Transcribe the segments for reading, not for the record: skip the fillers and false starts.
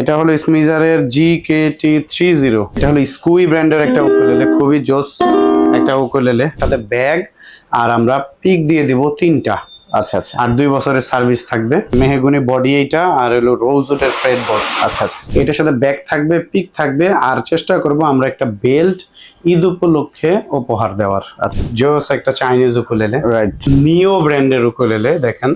এটা হলো স্মিজারের GKT30। এটা হলো স্কুই ব্র্যান্ডের একটা উকুলেলে, খুবই জোস একটা উকুলেলে। সাথে ব্যাগ আর আমরা পিক দিয়ে দিব 3টা। আচ্ছা আচ্ছা। আর 2 বছরের সার্ভিস থাকবে। মেহগনি বডি এইটা, আর হলো রোজউডের ফ্রেড বোর্ড। আচ্ছা আচ্ছা। এটার সাথে ব্যাগ থাকবে, পিক থাকবে, আর চেষ্টা করব আমরা একটা বেল্ট ঈদ উপলক্ষে উপহার দেওয়ার। আচ্ছা, জোস একটা চাইনিজ উকুলেলে, রাইট, নিও ব্র্যান্ডের উকুলেলে। দেখেন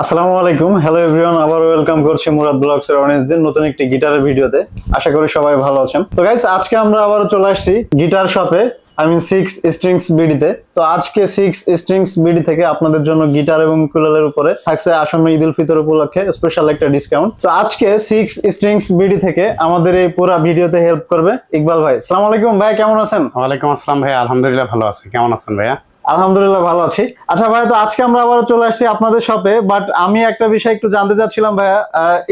আসসালামু আলাইকুম, হ্যালো এভরিওয়ান, আবার ওয়েলকাম করছি মুরাদ ব্লগস এর অনেকদিন নতুন একটি গিটারের ভিডিওতে। আশা করি সবাই ভালো আছেন। তো গাইস, আজকে আমরা আবারও চলে আসছি গিটার শপে, I mean 6 স্ট্রিংস বিডিতে। তো আজকে 6 স্ট্রিংস বিডি থেকে আপনাদের জন্য গিটার এবং উকুলেলের উপরে থাকছে আসন্ন ঈদ উল ফিতর উপলক্ষে স্পেশাল একটা ডিসকাউন্ট। তো আজকে 6 স্ট্রিংস বিডি থেকে আমাদের এই পুরো ভিডিওতে হেল্প করবে ইকবাল ভাই। আসসালামু আলাইকুম ভাই, কেমন আছেন? ওয়ালাইকুম আসসালাম ভাই, আলহামদুলিল্লাহ ভালো আছি। কেমন আছেন ভাইয়া? আলহামদুলিল্লাহ ভালো আছি। আচ্ছা ভাই, তো আজকে আমরা আবার চলে আসছি আপনাদের শপে, বাট আমি একটা বিষয় একটু জানতে চাচ্ছিলাম ভাইয়া,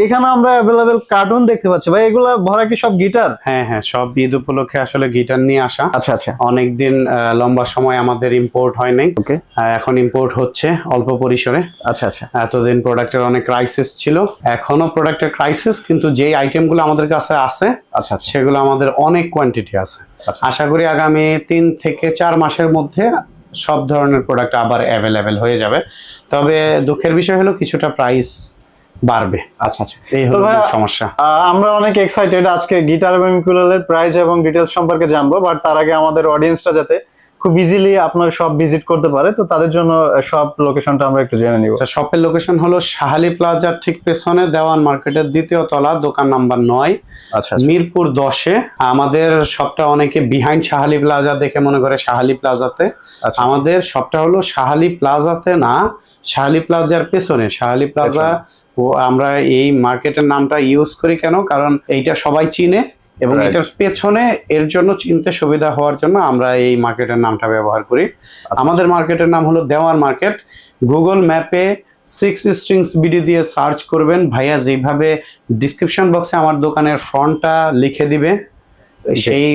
এখানে আমরা অ্যাভেলেবেল কার্টুন দেখতে পাচ্ছি ভাই, এগুলো ভরা কি সব গিটার? হ্যাঁ হ্যাঁ, সব ঈদ উপলক্ষে আসলে গিটার নিয়ে আসা। আচ্ছা আচ্ছা। অনেকদিন লম্বা সময় আমাদের ইম্পোর্ট হয় নাই, ওকে, এখন ইম্পোর্ট হচ্ছে অল্প পরিসরে। আচ্ছা আচ্ছা। এতদিন প্রোডাক্টের অনেক ক্রাইসিস ছিল, এখনো প্রোডাক্টের ক্রাইসিস, কিন্তু যেই আইটেমগুলো আমাদের কাছে আছে আচ্ছা আচ্ছা, সেগুলো আমাদের অনেক কোয়ান্টিটি আছে। আশা করি আগামী 3 থেকে 4 মাসের মধ্যে সব ধরনের প্রোডাক্ট আবার অ্যাভেলেবেল হয়ে যাবে। তবে দুঃখের বিষয় হলো কিছুটা প্রাইস বাড়বে। আচ্ছা আচ্ছা, এই হলো সমস্যা। আমরা অনেক এক্সাইটেড আজকে গিটার এবং উকুলেলের প্রাইস এবং ডিটেইলস সম্পর্কে জানবো, বাট তার আগে আমাদের অডিয়েন্সটা যাতে খুব ইজিলি আপনার শপ ভিজিট করতে পারে, তো তাদের জন্য শপ লোকেশনটা আমরা একটু জেনে নিব। শপের লোকেশন হলো শাহালি প্লাজার ঠিক পেছনে, দেওয়ান মার্কেটের 2য় তলা, দোকান নাম্বার 9, আচ্ছা, মিরপুর 10-এ। আমাদের শপটা অনেকে বিহাইন্ড শাহালি প্লাজা দেখে মনে করে শাহালি প্লাজাতে। আমাদের শপটা হলো শাহালি প্লাজাতে না, শাহালি প্লাজার পেছনে। শাহালি প্লাজা ও আমরা এই মার্কেটের নামটা ইউজ করি কেন, কারণ এইটা সবাই চিনে এবং এটার পেছনে এর জন্য চিনতে সুবিধা হওয়ার জন্য আমরা এই মার্কেটের নামটা ব্যবহার করি। আমাদের মার্কেটের নাম হলো দেওয়ান মার্কেট। গুগল ম্যাপে 6 স্ট্রিংস বিডি দিয়ে সার্চ করবেন, ভাইয়া যেভাবে ডিসক্রিপশন বক্সে আমার দোকানের ফ্রন্টটা লিখে দিবে, সেই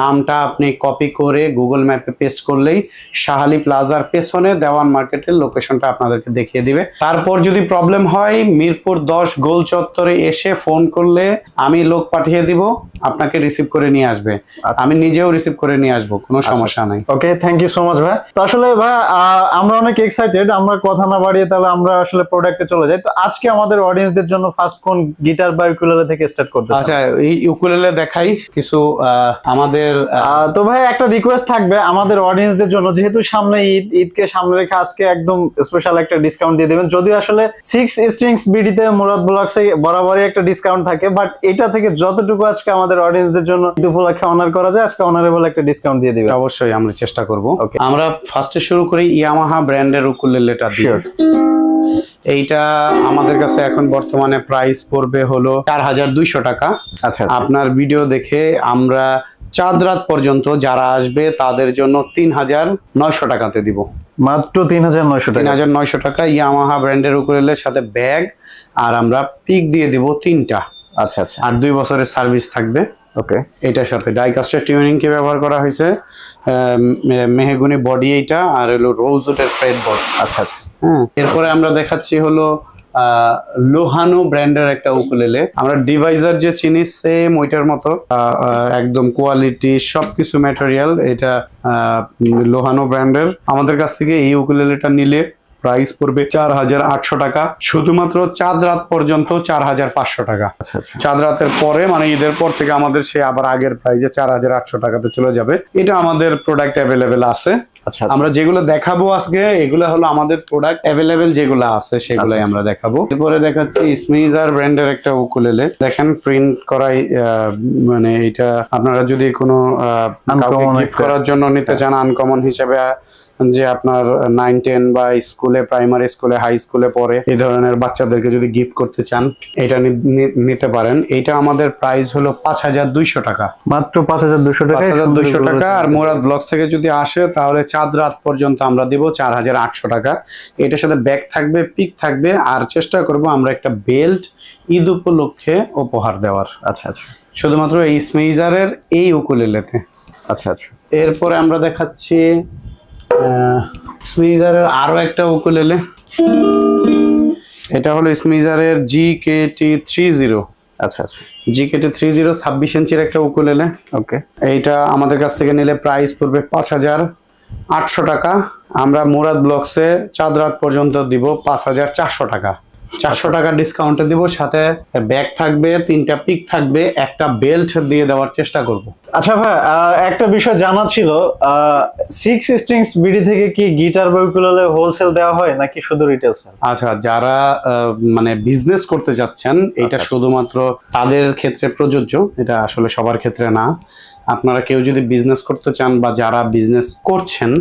নামটা আপনি কপি করে গুগল ম্যাপে পেস্ট করলেই শাহালি প্লাজার পেছনে দেওয়ান মার্কেটের লোকেশনটা আপনাদেরকে দেখিয়ে দিবে। তারপর যদি প্রবলেম হয়, মিরপুর 10 গোল চত্বরে এসে ফোন করলে আমি লোক পাঠিয়ে দিব, আপনাকে রিসিভ করে নিয়ে আসবে। আমি নিজেও রিসিভ করে নিয়ে আসবো, কোনো সমস্যা নাই। ওকে, থ্যাংক ইউ সো মাচ ভাই। তো আসলে ভাই আমরা অনেক এক্সাইটেড, আমরা কথা না বাড়িয়ে তাহলে আমরা আসলে প্রোডাক্টে চলে যাই। তো আজকে আমাদের অডিয়েন্সদের জন্য ফার্স্ট কোন গিটার বা উকুলেলে থেকে স্টার্ট করতে? আচ্ছা, এই উকুলেলে দেখাই কিছু আমাদের। তো ভাই একটা রিকোয়েস্ট থাকবে আমাদের অডিয়েন্সদের জন্য, যেহেতু সামনে ঈদকে সামনে রেখে আজকে একদম স্পেশাল একটা ডিসকাউন্ট দিয়ে দিবেন। যদিও আসলে 6 স্ট্রিংস বিডিতে মুরাদ ব্লগসে বরাবরই একটা ডিসকাউন্ট থাকে, বাট এটা থেকে যতটুকু আজকে আমাদের অডিয়েন্সদের জন্য ঈদ উপলক্ষে অনার করা যায়, আজকে অনারেবল একটা ডিসকাউন্ট দিয়ে দিবেন। অবশ্যই আমরা চেষ্টা করব। আমরা ফার্স্টে শুরু করি ইয়ামাহা ব্র্যান্ডের উকুলেলেটা দিয়ে। এইটা আমাদের কাছে এখন বর্তমানে প্রাইস পড়বে হলো 4200 টাকা। আচ্ছা, আপনার ভিডিও দেখে আমরা চাঁদ রাত পর্যন্ত যারা আসবে তাদের জন্য 3900 টাকাতে দিব, মাত্র 3900 টাকা। 3900 টাকা ইয়ামাহা ব্র্যান্ডের উকুলেলের সাথে ব্যাগ, আর আমরা পিক দিয়ে দিব 3টা। আচ্ছা আচ্ছা, আর 2 বছরের সার্ভিস থাকবে। ওকে, এটার সাথে ডাইকাস্টের টিউনিং কে ব্যবহার করা হয়েছে, মেহগনি বডি এইটা, আর হলো রোজউডের ফ্রেড বোর্ড। আচ্ছা আচ্ছা, হ্যাঁ। এরপরে আমরা দেখাচ্ছি হলো লোহানো ব্র্যান্ডের একটা উকুলেলে। আমরা ডিভাইজার যে চিনি সেম ওইটার মতো, একদম কোয়ালিটি সবকিছু ম্যাটেরিয়াল এটা লোহানো ব্র্যান্ডের। আমাদের কাছ থেকে এই উকুলেলেটা নিলে প্রাইস পড়বে 4800 টাকা, শুধুমাত্র চাঁদ রাত পর্যন্ত 4500 টাকা। আচ্ছা আচ্ছা, চাঁদ রাতের পরে মানে ঈদের পর থেকে আমাদের সে আবার আগের প্রাইসে 4800 টাকাতে চলে যাবে। এটা আমাদের প্রোডাক্ট অ্যাভেলেবেল আছে। আচ্ছা, আমরা যেগুলো দেখাবো আজকে এগুলো হলো আমাদের প্রোডাক্ট অ্যাভেলেবেল যেগুলো আছে সেগুলাই আমরা দেখাবো। এরপরে দেখাচ্ছি স্মিজার ব্র্যান্ডের একটা উকুলেলে। দেখেন প্রিন্ট করাই, মানে এটা আপনারা যদি কোনো কাউকে গিফট করার জন্য নিতে চান আনকমন হিসেবে, যে আপনার 9, 10 বা স্কুলে, প্রাইমারি স্কুলে, হাই স্কুলে পড়ে এই ধরনের বাচ্চাদেরকে যদি গিফট করতে চান এটা নিতে পারেন। এটা আমাদের প্রাইস হলো 5200 টাকা, মাত্র 5200 টাকা। 5200 টাকা। আর মুরাদ ব্লগস থেকে যদি আসে তাহলে চাঁদ রাত পর্যন্ত আমরা দিব 4800 টাকা। এটার সাথে ব্যাগ থাকবে, পিক থাকবে, আর চেষ্টা করব আমরা একটা বেল্ট ঈদ উপলক্ষে উপহার দেওয়ার। আচ্ছা আচ্ছা, শুধুমাত্র এই স্মিজারের এই উকুলেলেতে। আচ্ছা আচ্ছা, এরপরে আমরা দেখাচ্ছি স্মিজারের আরো একটা উকুলেলে। এটা হলো স্মিজারের GKT30। আচ্ছা আচ্ছা, GKT30 26 ইঞ্চির একটা উকুলেলে। ওকে, এইটা আমাদের কাছ থেকে নিলে প্রাইস পড়বে 5800 টাকা। আমরা মুরাদ ব্লগসে চাঁদ রাত পর্যন্ত দিব 5400 টাকা। 400 টাকা ডিসকাউন্টে দিব, সাথে ব্যাগ থাকবে, 3টা পিক থাকবে, একটা বেল্ট দিয়ে দেওয়ার চেষ্টা করব। আচ্ছা ভাই, একটা বিষয় জানা ছিল, 6 স্ট্রিংস বিডি থেকে কি গিটার বা উকুলেলে হোলসেল দেওয়া হয় নাকি শুধু রিটেল সেল? আচ্ছা, যারা মানে বিজনেস করতে যাচ্ছেন, এটা শুধুমাত্র তাদের ক্ষেত্রে প্রযোজ্য, এটা আসলে সবার ক্ষেত্রে না। আপনারা কেউ যদি বিজনেস করতে চান বা যারা বিজনেস করছেন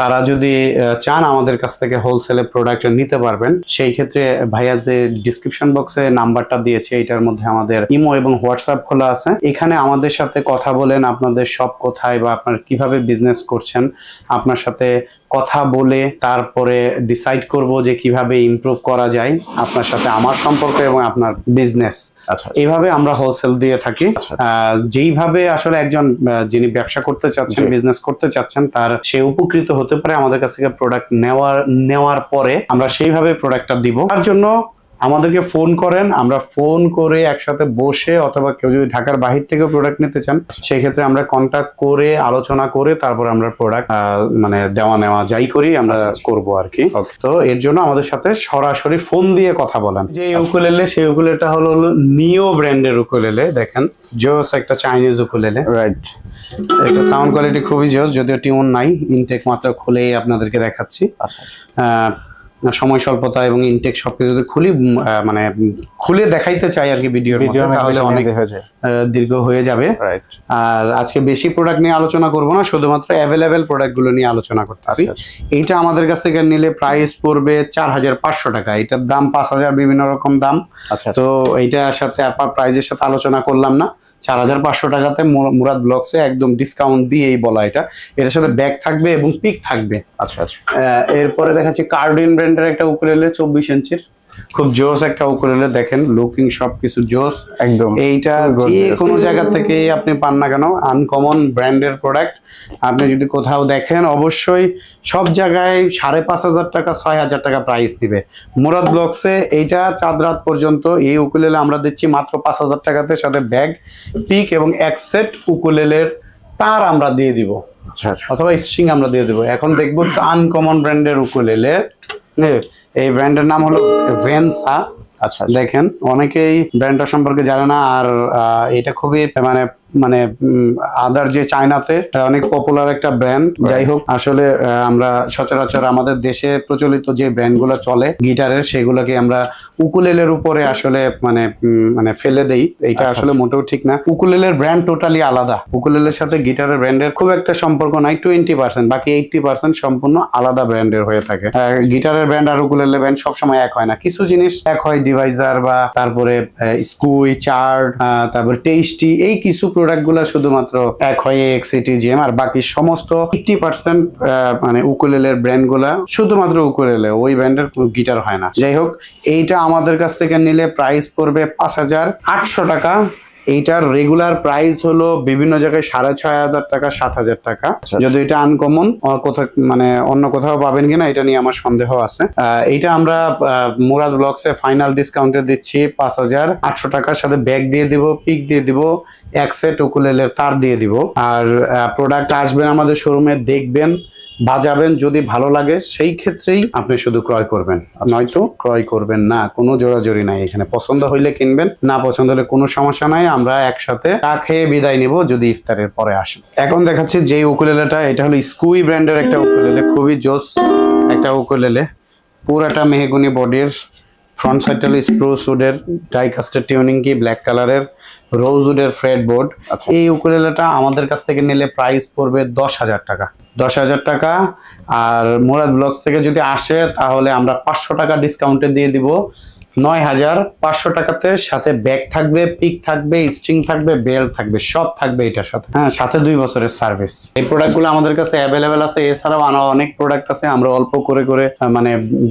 তারা যদি চান আমাদের কাছ থেকে হোলসেলে প্রোডাক্ট নিতে পারবেন। সেই ক্ষেত্রে ভাইয়া যে ডিসক্রিপশন বক্সে নাম্বারটা দিয়েছে, এটার মধ্যে আমাদের ইমো এবং হোয়াটসঅ্যাপ খোলা আছে। এখানে আমাদের সাথে কথা বলেন, আপনাদের সব কোথায় বা আপনারা কিভাবে বিজনেস করছেন, আপনার সাথে কথা বলে তারপরে ডিসাইড করব যে কিভাবে ইমপ্রুভ করা যায় আপনার সাথে আমার সম্পর্ক এবং আপনার বিজনেস। আচ্ছা, এইভাবে আমরা হোলসেল দিয়ে থাকি। যেইভাবে আসলে একজন যিনি ব্যবসা করতে চাচ্ছেন, বিজনেস করতে চাচ্ছেন, তার সে উপকৃত হতে পারে আমাদের কাছ থেকে প্রোডাক্ট নেওয়ার পরে আমরা সেইভাবে প্রোডাক্টটা দিব। তার জন্য আমাদেরকে ফোন করেন, আমরা ফোন করে একসাথে বসে, অথবা কেউ যদি ঢাকার বাহির থেকে প্রোডাক্ট নিতে চান সেই ক্ষেত্রে আমরা কন্টাক্ট করে আলোচনা করে তারপর আমরা প্রোডাক্ট মানে দেওয়া নেওয়া যাই করি আমরা করব আর কি। তো এর জন্য আমাদের সাথে সরাসরি ফোন দিয়ে কথা বলেন। যে উকুলেলে, সেই উকুলেলেটা হলো নিও ব্র্যান্ডের উকুলেলে। দেখেন, জোস একটা চাইনিজ উকুলেলে, রাইট। এটা সাউন্ড কোয়ালিটি খুবই জোস, যদিও টিউন নাই, ইনটেক মাত্র খুলেই আপনাদেরকে দেখাচ্ছি। সময় স্বল্পতা এবং ইনটেক সবকিছু যদি মানে খুলে দেখাইতে চাই আর কি ভিডিওর মধ্যে, তাহলে অনেক দীর্ঘ হয়ে যাবে। আর আজকে বেশি প্রোডাক্ট নিয়ে আলোচনা করব না, শুধুমাত্র অ্যাভেলেবেল প্রোডাক্ট গুলো নিয়ে আলোচনা করতেছি। এইটা আমাদের কাছ থেকে নিলে প্রাইস পড়বে 4500 টাকা। এটার দাম 5000, বিভিন্ন রকম দাম। তো এইটার সাথে আর প্রাইজের সাথে আলোচনা করলাম না। 4500 টাকাতে মুরাদ ব্লগসে একদম ডিসকাউন্ট দিয়েই বলা এটা। এটার সাথে ব্যাগ থাকবে এবং পিক থাকবে। আচ্ছা আচ্ছা। এরপরে দেখাচ্ছি কার্ডিন ব্র্যান্ডের একটা উকুলেলে 24 ইঞ্চির, খুব জোস একটা উকুলেলে। দেখেন লুকিং সবকিছু জোস একদম। এইটা যে কোনো জায়গা থেকে আপনি পান না কেন, আনকমন ব্র্যান্ডের প্রোডাক্ট। আপনি যদি কোথাও দেখেন অবশ্যই সব জায়গায় 5500 টাকা 6000 টাকা প্রাইস দিবে। মুরাদ ব্লগসে এইটা চাঁদ রাত পর্যন্ত এই উকুলেলে আমরা দিচ্ছি মাত্র 5000 টাকাতে, সাথে ব্যাগ, পিক এবং এক সেট উকুলেলের তার আমরা দিয়ে দিব, অথবা স্ট্রিং আমরা দিয়ে দিব। এখন দেখবো আনকমন ব্র্যান্ডের উকুলেলে। এই ব্র্যান্ডের নাম হলো ভেন্সা। আচ্ছা, দেখেন অনেকেই ব্র্যান্ডটা সম্পর্কে জানে না। আর এটা খুবই মানে আদার যে চায়নাতে অনেক পপুলার একটা ব্র্যান্ড। যাই হোক, আসলে আমরা সচরাচর আমাদের দেশে প্রচলিত যে ব্র্যান্ডগুলো চলে গিটারের, সেগুলোকে আমরা উকুলেলের উপরে আসলে মানে ফেলে দেই। এইটা আসলে মোটেও ঠিক না। উকুলেলের ব্র্যান্ড টোটালি আলাদা। উকুলেলের সাথে গিটারের ব্র্যান্ডের খুব একটা সম্পর্ক নাই, 20%, বাকি 80% সম্পূর্ণ আলাদা ব্র্যান্ডের হয়ে থাকে। গিটারের ব্র্যান্ড আর উকুলেলের ব্র্যান্ড সবসময় এক হয় না, কিছু জিনিস এক হয়, ডিভাইজার বা তারপরে স্কুই, চার্ট, তারপরে টেস্টি, এই কিছু প্রোডাক্ট গুলা শুধুমাত্র এক হয় এক্সিটিজিএম। আর বাকি সমস্ত 80% মানে উকুলেলের ব্র্যান্ড গুলা শুধুমাত্র উকুলেলে, ওই ব্র্যান্ডের গিটার হয় না। যাই হোক, এইটা আমাদের কাছ থেকে নিলে প্রাইস পড়বে 5800 টাকা। এইটার রেগুলার প্রাইস হলো বিভিন্ন জায়গায় 6500 টাকা, 7000 টাকা। যদি এটা আনকমন কোথাও অন্য কোথাও পাবেন কিনা এটা নিয়ে আমার সন্দেহ আছে। এইটা আমরা মুরাদ ব্লগসে ফাইনাল ডিসকাউন্টে দিচ্ছি 5800 টাকার সাথে ব্যাগ দিয়ে দিব, পিক দিয়ে দিব, এক সেট উকুলেলের তার দিয়ে দিব। আর প্রোডাক্ট আসবেন আমাদের শোরুমে, দেখবেন, বাজাবেন, যদি ভালো লাগে সেই ক্ষেত্রেই আপনি শুধু ক্রয় করবেন, নয়তো ক্রয় করবেন না। কোনো জোরাজোরি নাই এখানে। পছন্দ হইলে কিনবেন, না পছন্দ হলে কোনো সমস্যা নাই, আমরা একসাথে চা খেয়ে বিদায় নিব যদি ইফতারের পরে আসেন। এখন দেখাচ্ছি যে উকুলেলেটা, এটা হলো স্কুই ব্র্যান্ডের একটা উকুলেলে, খুবই জোস একটা উকুলেলে। পুরাটা মেহগুনি বডির, ফ্রন্ট সাইডটা হলো স্প্রুস উডের ডাইকাস্টের টিউনিং কি, ব্ল্যাক কালারের রোজ উডের ফ্রেড বোর্ড। এই উকুলেলেটা আমাদের কাছ থেকে নিলে প্রাইস পড়বে 10000 টাকা। 10000 টাকা। আর মুরাদ ব্লগস থেকে যদি আসে তাহলে আমরা 500 টাকা ডিসকাউন্টে দিয়ে দিব 9500 টাকাতে। সাথে ব্যাগ থাকবে, পিক থাকবে, স্ট্রিং থাকবে, বেল্ট থাকবে, সব থাকবে এটার সাথে। হ্যাঁ, সাথে 2 বছরের সার্ভিস। এই প্রোডাক্টগুলো আমাদের কাছে অ্যাভেলেবেল আছে। এছাড়াও আরো অনেক প্রোডাক্ট আছে, আমরা অল্প করে করে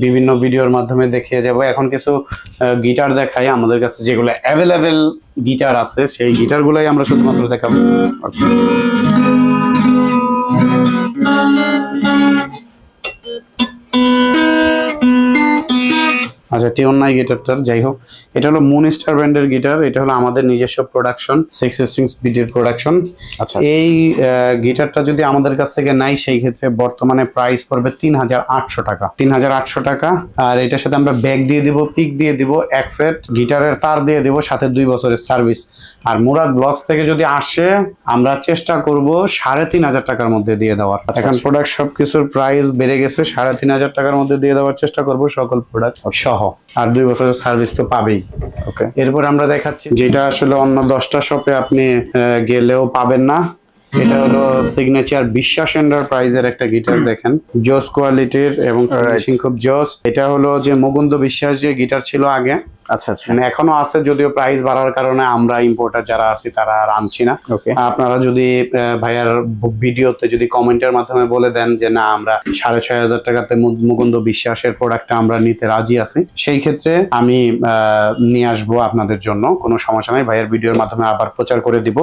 বিভিন্ন ভিডিওর মাধ্যমে দেখিয়ে যাব। এখন কিছু গিটার দেখাই আমাদের কাছে, যেগুলো অ্যাভেলেবেল গিটার আছে, সেই গিটারগুলোই আমরা শুধুমাত্র দেখাবো। আচ্ছা, টিউন নাই গিটারটার, যাই হোক এটা হলো মুনস্টার ব্র্যান্ডের গিটার। এটা হলো আমাদের নিজস্ব প্রোডাকশন, 6 স্ট্রিংস বিটের প্রোডাকশন। আচ্ছা, এই গিটারটা যদি আমাদের কাছ থেকে নাই সেই ক্ষেত্রে বর্তমানে প্রাইস পড়বে 3800 টাকা, 3800 টাকা। আর এটার সাথে আমরা ব্যাগ দিয়ে দিব, পিক দিয়ে দিব, এক সেট গিটারের তার দিয়ে দিব, সাথে 2 বছরের সার্ভিস। আর মুরাদ ব্লগস থেকে যদি আসে আমরা চেষ্টা করব 3500 টাকার মধ্যে দিয়ে দেওয়ার। এখন প্রোডাক্ট সবকিছুর প্রাইস বেড়ে গেছে, 3500 টাকার মধ্যে দিয়ে দেওয়ার চেষ্টা করব সকল প্রোডাক্ট সহ। আর 2 বছরের সার্ভিস তো পাবেই। ওকে, এরপর আমরা দেখাচ্ছি যেটা আসলে অন্য 10টা শপে আপনি গেলেও পাবেন না। এটা হলো সিগনেচার বিশ্বাস এন্টারপ্রাইজের একটা গিটার। দেখেন জোস কোয়ালিটির এবং ফিনিশিং খুব জোস। এটা হলো যে মুকুন্দ বিশ্বাস যে গিটার ছিল আগে, আচ্ছা আচ্ছা, মানে এখনো আছে, যদিও প্রাইস বাড়ার কারণে আমরা ইম্পোর্টার যারা আছি তারা আর আনছি না। ওকে, আপনারা যদি ভাইয়ার ভিডিওতে যদি কমেন্টের মাধ্যমে বলে দেন যে না আমরা 6500 টাকাতে মুকুন্দ বিশ্বাসের প্রোডাক্টটা আমরা নিতে রাজি আছি, সেই ক্ষেত্রে আমি নিয়ে আসবো আপনাদের জন্য, কোনো সমস্যা নাই, ভাইয়ার ভিডিওর মাধ্যমে আবার প্রচার করে দিব।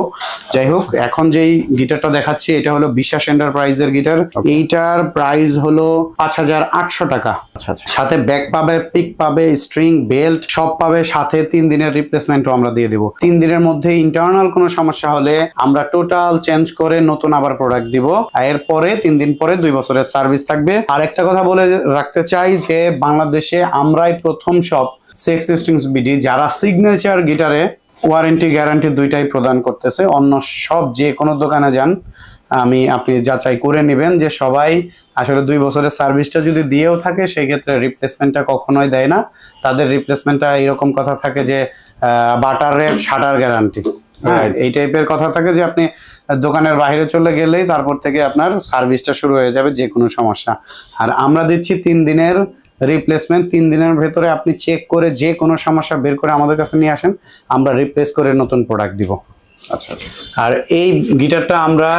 যাই হোক, এখন যেই গিটারটা দেখাচ্ছি এটা হলো বিশ্বাস এন্টারপ্রাইজের গিটার। এইটার প্রাইস হলো 5800 টাকা। আচ্ছা আচ্ছা, সাথে ব্যাক পাবে, পিক পাবে, স্ট্রিং, বেল্ট সব পাবে, সাথে 3 দিনের রিপ্লেসমেন্টও আমরা দিয়ে দিব। 3 দিনের মধ্যে ইন্টারনাল কোনো সমস্যা হলে আমরা টোটাল চেঞ্জ করে নতুন আবার প্রোডাক্ট দিব। এরপরে 3 দিন পরে 2 বছরের সার্ভিস থাকবে। আর একটা কথা বলে রাখতে চাই যে বাংলাদেশে আমরাই প্রথম সব 6 স্ট্রিংস বিডি যারা সিগনেচার গিটারে ওয়ারেন্টি গ্যারান্টি দুইটাই প্রদান করতেছে। অন্য সব যে কোনো দোকানে যান, আপনি যাচাই করে নেবেন যে সবাই আসলে 2 বছরের সার্ভিসটা যদি দিয়েও থাকে সেই ক্ষেত্রে রিপ্লেসমেন্টটা কখনোই দেয় না। তাদের রিপ্লেসমেন্টটা এরকম কথা থাকে যে বাটার রেট শাটার গ্যারান্টি, এই টাইপের কথা থাকে যে আপনি দোকানের বাইরে চলে গেলেই তারপর থেকে আপনার সার্ভিসটা শুরু হয়ে যাবে যে কোনো সমস্যা। আর আমরা দিচ্ছি 3 দিনের রিপ্লেসমেন্ট। 3 দিনের ভেতরে আপনি চেক করে যে কোনো সমস্যা বের করে আমাদের কাছে নিয়ে আসেন, আমরা রিপ্লেস করে নতুন প্রোডাক্ট দিব। আচ্ছা, আর এই গিটারটা আমরা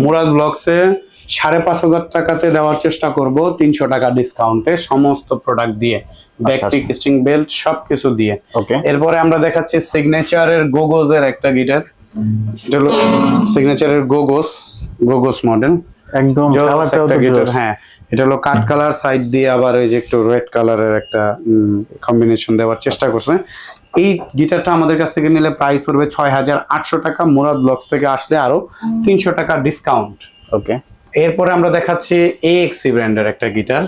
মুরাদ ব্লগসে 5500 টাকাতে দেওয়ার চেষ্টা করব, 300 টাকা ডিসকাউন্টে সমস্ত প্রোডাক্ট দিয়ে, ব্যাক পিক, স্ট্রিং, বেল্ট সবকিছু দিয়ে। ওকে, এরপরে আমরা দেখাচ্ছি সিগনেচারের গোগোজের একটা গিটার। এটা হলো সিগনেচারের গোগোস মডেল, একদম কালারটাও তো গিটার। জোস। হ্যাঁ, এটা হলো কাট কালার, সাইড দিয়ে আবার ওই যে একটু রেড কালারের একটা কম্বিনেশন দেওয়ার চেষ্টা করছে। এই গিটারটা আমাদের কাছ থেকে নিলে প্রাইস পড়বে 6800 টাকা। মুরাদ ব্লগস থেকে আসলে আরো 300 টাকা ডিসকাউন্ট। ওকে, এরপরে আমরা দেখাচ্ছি AXC ব্র্যান্ডের একটা গিটার,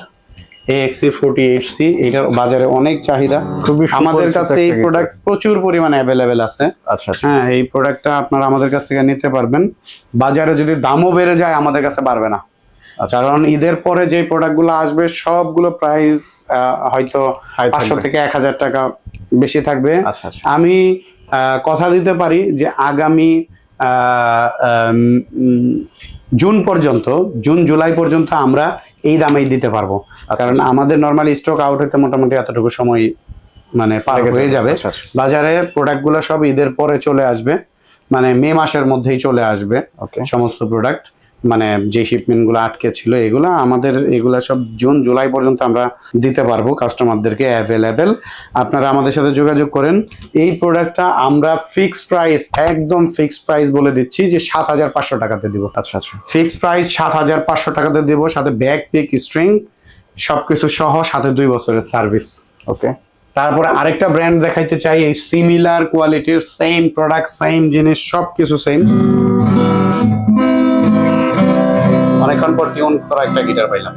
AXC 48C। এটার বাজারে অনেক চাহিদা, খুবই আমাদের কাছে এই প্রোডাক্ট প্রচুর পরিমাণে অ্যাভেলেবেল আছে। আচ্ছা আচ্ছা, হ্যাঁ, এই প্রোডাক্টটা আপনারা আমাদের কাছ থেকে নিতে পারবেন। বাজারে যদি দামও বেড়ে যায় আমাদের কাছে পারবে না, কারণ ঈদের পরে যে প্রোডাক্টগুলো আসবে সবগুলো প্রাইস হয়তো 500 থেকে 1000 টাকা বেশি থাকবে। আচ্ছা আচ্ছা, আমি কথা দিতে পারি যে আগামী জুন জুলাই পর্যন্ত আমরা এই দামেই দিতে পারবো, কারণ আমাদের নরমালি স্টক আউট হতে মোটামুটি এতটুকু সময় মানে পার হয়ে যাবে। বাজারে প্রোডাক্টগুলো সব ঈদের পরে চলে আসবে, মানে মে মাসের মধ্যেই চলে আসবে সমস্ত প্রোডাক্ট। মানে যে শিপমেন্ট গুলো আটকে ছিল এগুলা সব জুন জুলাই পর্যন্ত আমরা দিতে পারবো কাস্টমারদেরকে অ্যাভেলেবেল। আপনারা আমাদের সাথে যোগাযোগ করেন। এই প্রোডাক্টটা আমরা ফিক্সড প্রাইস, একদম ফিক্সড প্রাইস বলে দিচ্ছি যে 7500 টাকাতে দিব। আচ্ছা আচ্ছা, ফিক্সড প্রাইস 7500 টাকাতে দিব, সাথে ব্যাক পিক, স্ট্রিং সবকিছু সহ, সাথে 2 বছরের সার্ভিস। ওকে, তারপরে আরেকটা ব্র্যান্ড দেখাইতে চাই, এই সিমিলার কোয়ালিটির সেম প্রোডাক্ট, সেম জিনিস, সবকিছু সেম। অনেকক্ষণ পর টিউন করা একটা গিটার পাইলাম।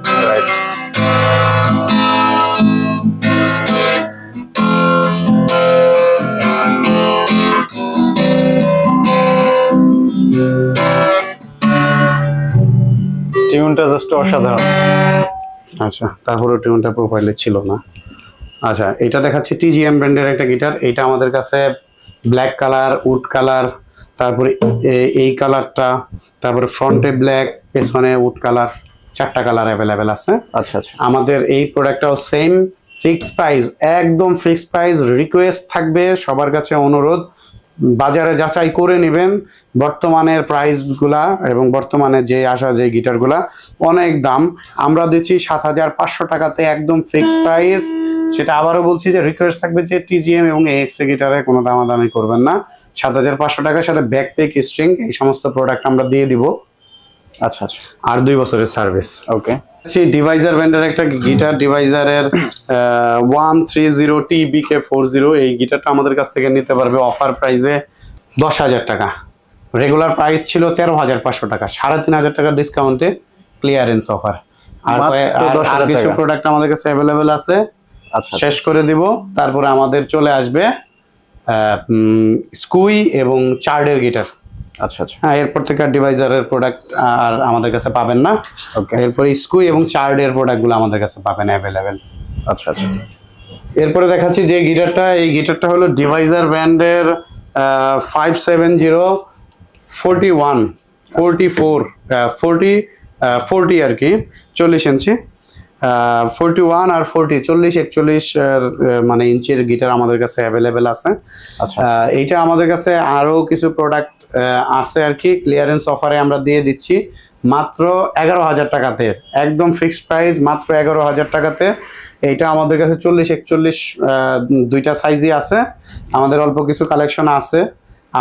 টিউনটা জাস্ট অসাধারণ। আচ্ছা, তারপরে টিউনটা প্রোফাইলে ছিল না। আচ্ছা, এটা দেখাচ্ছি TGM ব্র্যান্ডের একটা গিটার। এটা আমাদের কাছে ব্ল্যাক কালার, উড কালার, তারপরে এই কালারটা, তারপরে ফ্রন্টে ব্ল্যাক, পেছনে উড কালার, 4টা কালার অ্যাভেলেবেল আছে। আচ্ছা আচ্ছা, আমাদের এই প্রোডাক্টটাও সেম ফিক্সড প্রাইস, একদম ফিক্সড প্রাইস। রিকোয়েস্ট থাকবে সবার কাছে, অনুরোধ, বাজারে যাচাই করে নেবেন বর্তমানের প্রাইসগুলা এবং বর্তমানে যে আসা যে গিটারগুলা অনেক দাম। আমরা দিচ্ছি 7500 টাকাতে একদম ফিক্সড প্রাইস। সেটা আবারও বলছি যে রিকোয়েস্ট থাকবে যে TGM এবং AXC গিটারে কোনো দামাদামি করবেন না। 7500 টাকার সাথে ব্যাকপ্যাক, স্ট্রিং এই সমস্ত প্রোডাক্ট আমরা দিয়ে দিব। আচ্ছা আচ্ছা, আর 2 বছরের সার্ভিস। ওকে। সেই ডিভাইজার ব্র্যান্ডের একটা গিটার, ডিভাইজারের 130 TBK40, এই গিটারটা আমাদের কাছ থেকে নিতে পারবে অফার প্রাইসে 10,000 টাকা। রেগুলার প্রাইস ছিল 13,500 টাকা, 3,500 টাকা ডিসকাউন্টে ক্লিয়ারেন্স অফার। আর আর কিছু প্রোডাক্ট আমাদের কাছে অ্যাভেলেবেল আছে, শেষ করে দিব। তারপরে আমাদের চলে আসবে স্কুই এবং চার্ডের গিটার। আচ্ছা আচ্ছা, হ্যাঁ, এরপর থেকে আর ডিভাইজারের প্রোডাক্ট আর আমাদের কাছে পাবেন না। এরপরে স্কুই এবং চার্ডের প্রোডাক্টগুলো আমাদের কাছে পাবেন অ্যাভেলেবেল। আচ্ছা আচ্ছা, এরপরে দেখাচ্ছি যে গিটারটা, এই গিটারটা হলো ডিভাইজার ব্র্যান্ডের 570 41 44 40 আর কি, 40 ইঞ্চি। 41 আর 40 40 41 মানে ইঞ্চির গিটার আমাদের কাছে অ্যাভেলেবেল আছে। এইটা আমাদের কাছে আরো কিছু প্রোডাক্ট আছে আর কি, ক্লিয়ারেন্স অফারে আমরা দিয়ে দিচ্ছি মাত্র 11,000 টাকাতে, একদম ফিক্সড প্রাইস, মাত্র 11,000 টাকাতে। এইটা আমাদের কাছে 40 41 দুইটা সাইজই আছে, আমাদের অল্প কিছু কালেকশন আছে,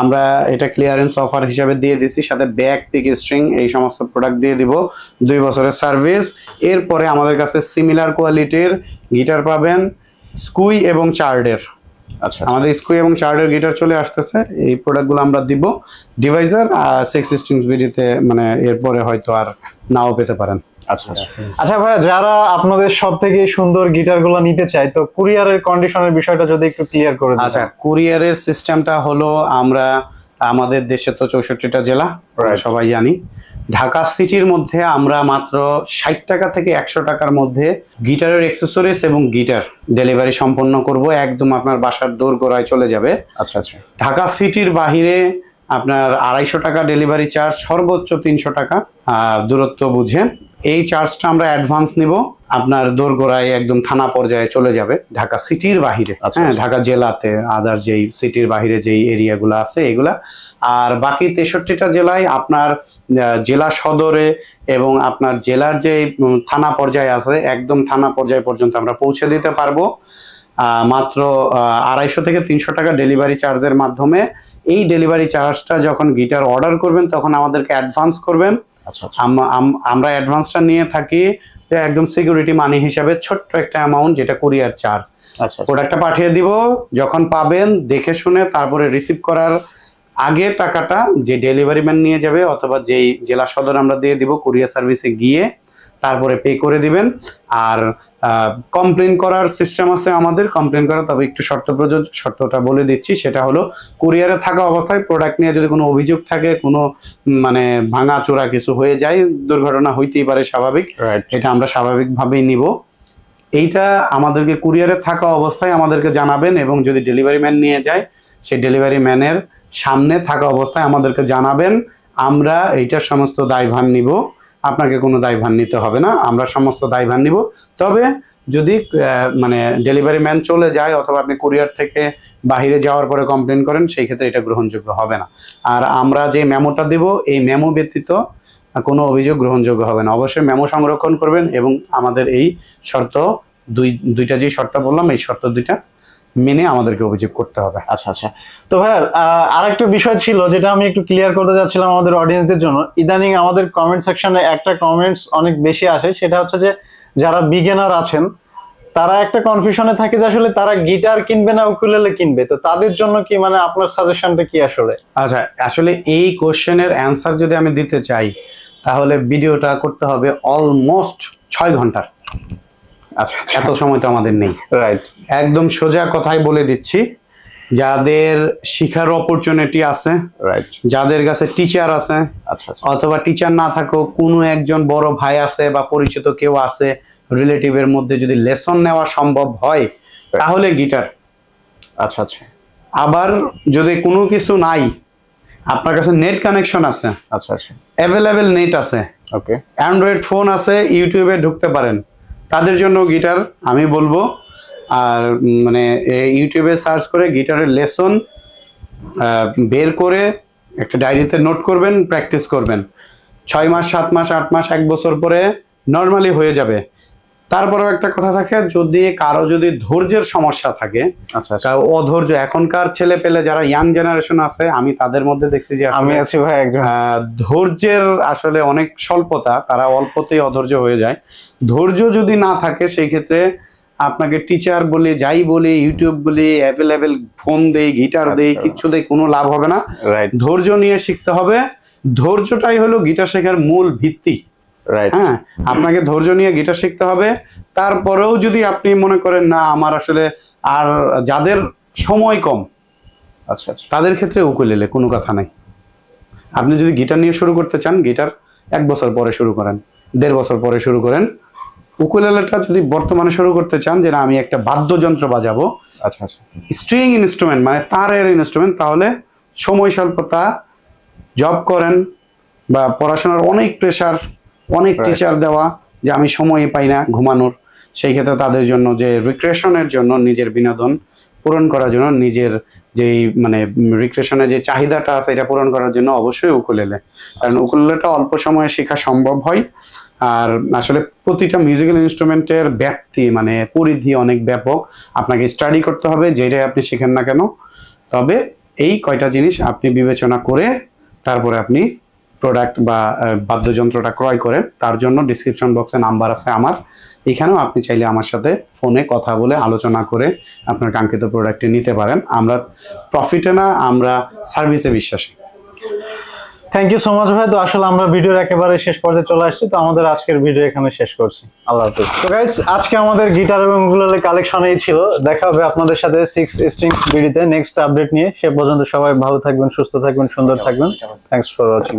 আমরা এটা ক্লিয়ারেন্স অফার হিসাবে দিয়ে দিচ্ছি, সাথে ব্যাক পিক স্ট্রিং এই সমস্ত প্রোডাক্ট দিয়ে দিব, 2 বছরের সার্ভিস। এরপরে আমাদের কাছে সিমিলার কোয়ালিটির গিটার পাবেন স্কুই এবং চার্ডের। আচ্ছা, আমাদের স্কুই এবং চার্ডের গিটার চলে আসতেছে, এই প্রোডাক্টগুলো আমরা দিব ডিভাইজার 6 স্ট্রিংস বিডিতে, মানে এরপরে হয়তো আর নাও পেতে পারেন। আচ্ছা আচ্ছা ভাইয়া, যারা আপনাদের সব থেকে সুন্দর গিটারগুলো নিতে চায়, তো কুরিয়ারের কন্ডিশনের বিষয়টা যদি একটু ক্লিয়ার করে দেন। আচ্ছা, কুরিয়ারের সিস্টেমটা হলো, আমরা আমাদের দেশে তো 64টা জেলা সবাই জানি, ঢাকা সিটির মধ্যে আমরা মাত্র 60 টাকা থেকে 100 টাকার মধ্যে গিটারের অ্যাক্সেসরিজ এবং গিটার ডেলিভারি সম্পন্ন করব, একদম আপনার বাসার দোরগোড়ায় চলে যাবে। আচ্ছা আচ্ছা, ঢাকা সিটির বাহিরে আপনার 250 টাকা ডেলিভারি চার্জ, সর্বোচ্চ 300 টাকা দূরত্ব বুঝে। এই চার্জটা আমরা অ্যাডভান্স নিব, আপনার দোরগোড়ায় একদম থানা পর্যায়ে চলে যাবে ঢাকা সিটির বাহিরে। হ্যাঁ, ঢাকা জেলাতে আদার যেই সিটির বাহিরে যেই এরিয়াগুলো আছে এগুলা, আর বাকি 63টা জেলায় আপনার জেলা সদরে এবং আপনার জেলার যে থানা পর্যায়ে আছে, একদম থানা পর্যায় পর্যন্ত আমরা পৌঁছে দিতে পারবো মাত্র 250 থেকে 300 টাকা ডেলিভারি চার্জের মাধ্যমে। এই ডেলিভারি চার্জটা যখন গিটার অর্ডার করবেন তখন আমাদেরকে অ্যাডভান্স করবেন। আমরা অ্যাডভান্সটা নিয়ে থাকি একদম সিকিউরিটি মানি হিসাবে, ছোট্ট একটা অ্যামাউন্ট, যেটা কুরিয়ার চার্জ। প্রোডাক্টটা পাঠিয়ে দিব, যখন পাবেন দেখে শুনে তারপরে রিসিভ করার আগে টাকাটা যে ডেলিভারি ম্যান নিয়ে যাবে অথবা যেই জেলা সদর আমরা দিয়ে দিব কুরিয়ার সার্ভিসে গিয়ে তারপরে পে করে দিবেন। আর কমপ্লেন করার সিস্টেম আছে আমাদের, কমপ্লেন করা, তবে একটু শর্ত প্রযোজ্য, শর্তটা বলে দিচ্ছি। সেটা হলো কুরিয়ারে থাকা অবস্থায় প্রোডাক্ট নিয়ে যদি কোনো অভিযোগ থাকে, কোনো মানে ভাঙা চোরা কিছু হয়ে যায়, দুর্ঘটনা হইতেই পারে, স্বাভাবিক, এটা আমরা স্বাভাবিকভাবেই নিব। এইটা আমাদেরকে কুরিয়ারে থাকা অবস্থায় আমাদেরকে জানাবেন, এবং যদি ডেলিভারি ম্যান নিয়ে যায় সেই ডেলিভারি ম্যানের সামনে থাকা অবস্থায় আমাদেরকে জানাবেন, আমরা এইটার সমস্ত দায়ভার নিব। আপনাকে কোনো দায়ভার নিতে হবে না, আমরা সমস্ত দায়ভার নিব। তবে যদি মানে ডেলিভারি ম্যান চলে যায় অথবা আপনি কুরিয়ার থেকে বাহিরে যাওয়ার পরে কমপ্লেন করেন, সেই ক্ষেত্রে এটা গ্রহণযোগ্য হবে না। আর আমরা যে মেমোটা দিব, এই মেমো ব্যতীত কোনো অভিযোগ গ্রহণযোগ্য হবে না। অবশ্যই মেমো সংরক্ষণ করবেন এবং আমাদের এই শর্ত দুইটা যে শর্ত বললাম, এই শর্ত দুইটা মেনে আমাদেরকে অভিযোগ করতে হবে। আচ্ছা আচ্ছা, তো ভাইয়া আরেকটা বিষয় ছিল যেটা আমি একটু ক্লিয়ার করতে যাচ্ছিলাম আমাদের অডিয়েন্সদের জন্য। ইদানিং আমাদের কমেন্ট সেকশনে একটা কমেন্টস অনেক বেশি আসে, সেটা হচ্ছে যে যারা বিগিনার আছেন তারা একটা কনফিউশনে থাকে যে আসলে তারা গিটার কিনবে না উকুলেলে কিনবে, তো তাদের জন্য কি মানে আপনার সাজেশনটা কি আসলে? আচ্ছা, আসলে এই কোশ্চেনের অ্যান্সার যদি আমি দিতে চাই তাহলে ভিডিওটা করতে হবে অলমোস্ট 6 ঘন্টার। আচ্ছা, এত সময় তো আমাদের নেই। রাইট, একদম সোজা কথাই বলে দিচ্ছি, যাদের শিখার অপরচুনিটি আছে, রাইট, যাদের কাছে টিচার আছে, আচ্ছা, অথবা টিচার না থাকেও কোনো একজন বড় ভাই আছে বা পরিচিত কেউ আছে রিলেটিভের মধ্যে, যদি লেসন নেওয়া সম্ভব হয় তাহলে গিটার। আচ্ছা আচ্ছা, আবার যদি কোনো কিছু নাই, আপনার কাছে নেট কানেকশন আছে, আচ্ছা আচ্ছা, অ্যাভেলেবেল নেট আছে, ওকে, অ্যান্ড্রয়েড ফোন আছে, ইউটিউবে ঢুকতে পারেন, তাদের জন্য গিটার আমি বলবো। আর মানে ইউটিউবে সার্চ করে গিটারের লেসন বের করে একটা ডায়েরিতে নোট করবেন, প্র্যাকটিস করবেন। 6 মাস 7 মাস 8 মাস 1 বছর পরে নর্মালি হয়ে যাবে। তারপরেও একটা কথা থাকে, যদি কারো যদি ধৈর্যের সমস্যা থাকে, আচ্ছা কারো অধৈর্য, এখনকার ছেলে পেলে যারা ইয়াং জেনারেশন আছে, আমি তাদের মধ্যে দেখছি যে আমি আসলে আছি ভাই একজন। ধৈর্যের আসলে অনেক স্বল্পতা, তারা অল্পতেই অধৈর্য হয়ে যায়। ধৈর্য যদি না থাকে সেই ক্ষেত্রে আপনাকে টিচার বলি, যাই বলি, ইউটিউব বলি, অ্যাভেলেবেল ফোন দেই, গিটার দেই, কিচ্ছু দেই, কোনো লাভ হবে না। রাইট ধৈর্য নিয়ে শিখতে হবে। ধৈর্যটাই হলো গিটার শেখার মূল ভিত্তি। রাইট। হ্যাঁ, আপনাকে ধৈর্য নিয়ে গিটার শিখতে হবে। তারপরেও যদি আপনি মনে করেন না আমার আসলে, আর যাদের সময় কম আচ্ছা আচ্ছা। তাদের ক্ষেত্রে উকুলেলে কোনো কথা নাই। আপনি যদি গিটার নিয়ে শুরু করতে চান, গিটার 1 বছর পরে শুরু করেন, 1.5 বছর পরে শুরু করেন। উকুলেলেটা যদি বর্তমানে শুরু করতে চান যে না আমি একটা বাদ্যযন্ত্র বাজাবো, আচ্ছা আচ্ছা। স্ট্রিং ইনস্ট্রুমেন্ট মানে তারের ইনস্ট্রুমেন্ট, তাহলে সময় স্বল্পতা, জব করেন বা পড়াশোনার অনেক প্রেশার, অনেক টিচার দেওয়া, যে আমি সময় পাই না ঘুমানোর, সেই ক্ষেত্রে তাদের জন্য যে রিক্রিয়েশনের জন্য, নিজের বিনোদন পূরণ করার জন্য, নিজের যেই মানে রিক্রিয়েশনের যে চাহিদাটা আছে এটা পূরণ করার জন্য অবশ্যই উকুলেলে। কারণ উকুলেলেটা অল্প সময়ে শেখা সম্ভব হয়। আর আসলে প্রতিটা মিউজিক্যাল ইনস্ট্রুমেন্টের ব্যাপ্তি মানে পরিধি অনেক ব্যাপক, আপনাকে স্টাডি করতে হবে যেটাই আপনি শিখেন না কেন। তবে এই কয়টা জিনিস আপনি বিবেচনা করে তারপরে আপনি প্রোডাক্ট বা বাদ্যযন্ত্রটা ক্রয় করেন। তার জন্য ডিসক্রিপশন বক্সে নাম্বার আছে আমার, এখানেও আপনি চাইলে আমার সাথে ফোনে কথা বলে আলোচনা করে আপনার কাঙ্ক্ষিত প্রোডাক্টটি নিতে পারেন। আমরা প্রফিটে না, আমরা সার্ভিসে বিশ্বাসী। থ্যাংক ইউ সো মাচ ভাই। তো আসলে আমরা ভিডিওর একেবারে শেষ পর্যায়ে চলে আসছি, তো আমাদের আজকের ভিডিও এখানে শেষ করছি। আল্লাহ হাফেজ। তো গাইস, আজকে আমাদের গিটার এবং উকুলেলে কালেকশন এই ছিল। দেখা হবে আপনাদের সাথে 6 স্ট্রিংস বিডিতে নেক্সট আপডেট নিয়ে। সে পর্যন্ত সবাই ভালো থাকবেন, সুস্থ থাকবেন, সুন্দর থাকবেন। Thanks for watching.